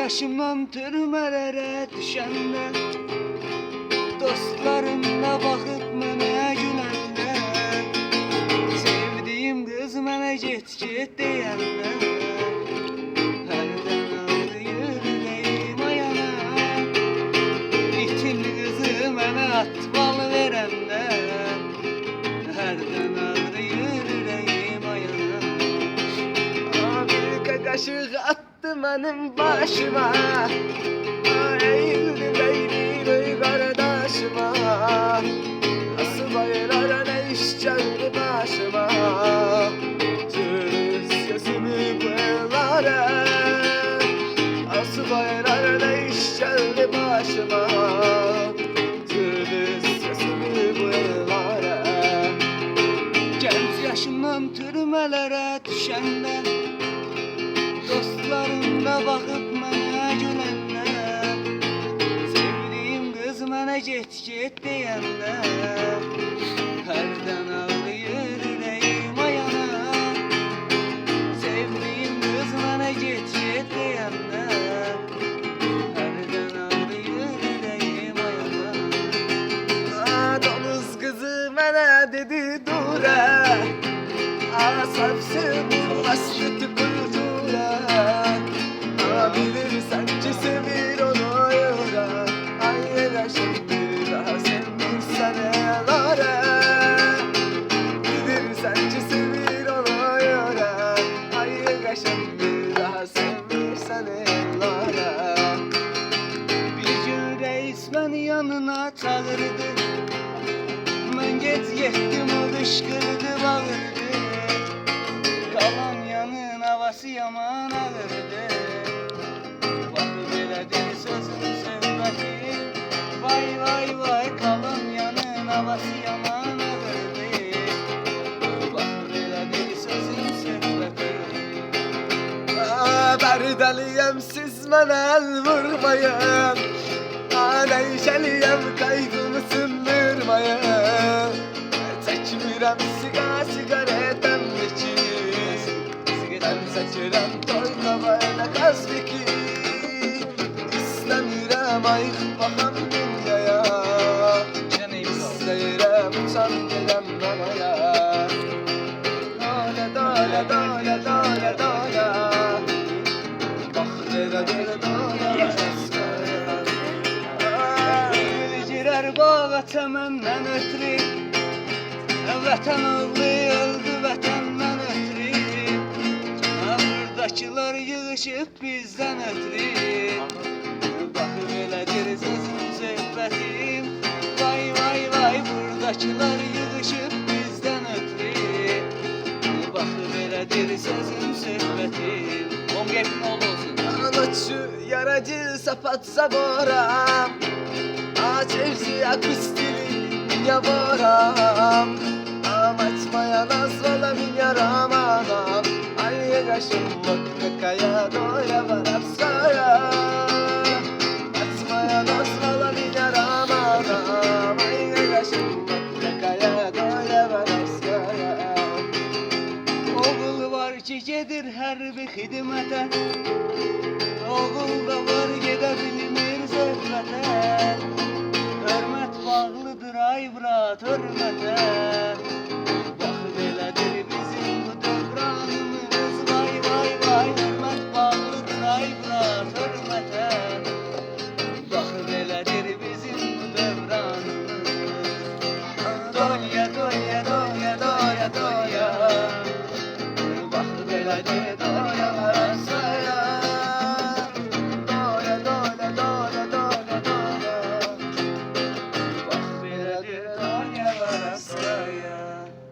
yaşımdan türmelere düşende, dostlarımla bakıp mənə güləndə, sevdiğim kız mənə get get deyəndə, hərdən ağrıyır ürəyim ayana, itin kızı mənə atval verəndə, hərdən ağrıyır ürəyim ayana. Bir kaşık attı benim başıma, eğildim eğildim kardeşime. Nasıl bayılara ne iş geldi başıma, tüz sesimi bu ellere. Nasıl bayılara ne iş geldi başıma, tüz sesimi bu ellere. Genç yaşımdan türmelere düşende, dostlarımla bakıp mənə güləndə, sevdiğim kız mənə get get deyəndə, hərdən ağrıyır ürəyim ayana, sevdiğim kız mənə get get deyəndə, hərdən ağrıyır ürəyim ayana. Domuz kızı mənə dedi dure, asapsın başlıtı kultura. Bilirsen ki sevir onu yura, aynen şimdi daha sevmişsen elare. Bilirsen ki sevir onu yura, aynen şimdi daha sevmişsen elare. Bir gün reis beni yanına çağırdı, mən get getdim o qışqırdı bağırdı, qalan yanın havası yaman ağırdı. Baxıb elədir sözün söhbəti, vay vay vay qalan yanın havası yaman ağırdı. Baxıb elədir sözün söhbəti. Berdeliyem siz mənə el vurmayın, neşəliyem kaygımı sındırmayın. Çəkmirəm sigaretem içir, ben seçirəm toy kabağına kazbiki. İstəmirəm ayıq baxam dünyaya, İstəyirəm uçan gedəm havaya. Dale dale dale dale dale, bax dele dele dale. Girər bağa çəməndən ötürü, vətən oğlu öldü vətəndən ötürü, buradakılar yığışıb bizdən ötürü. Baxıb elədir sözüm söhbətim, vay vay vay buradakılar yığışıb bizdən ötürü. Baxıb elədir sözüm söhbətim. 10 qeyfin oğlu olsun. Nocью я родился под забором, а Чельси отпустили меня вором. А мать моя назвала меня Романом, а я гашем, вот какая доля воровская. Мать моя назвала меня Романом, а я гашем, вот какая доля воровская. Oğul var ki gedir hərbi xidmətə, oğul da var gedə bilmir söhbətə. Hörmət bağlıdır ay brat hörmətə.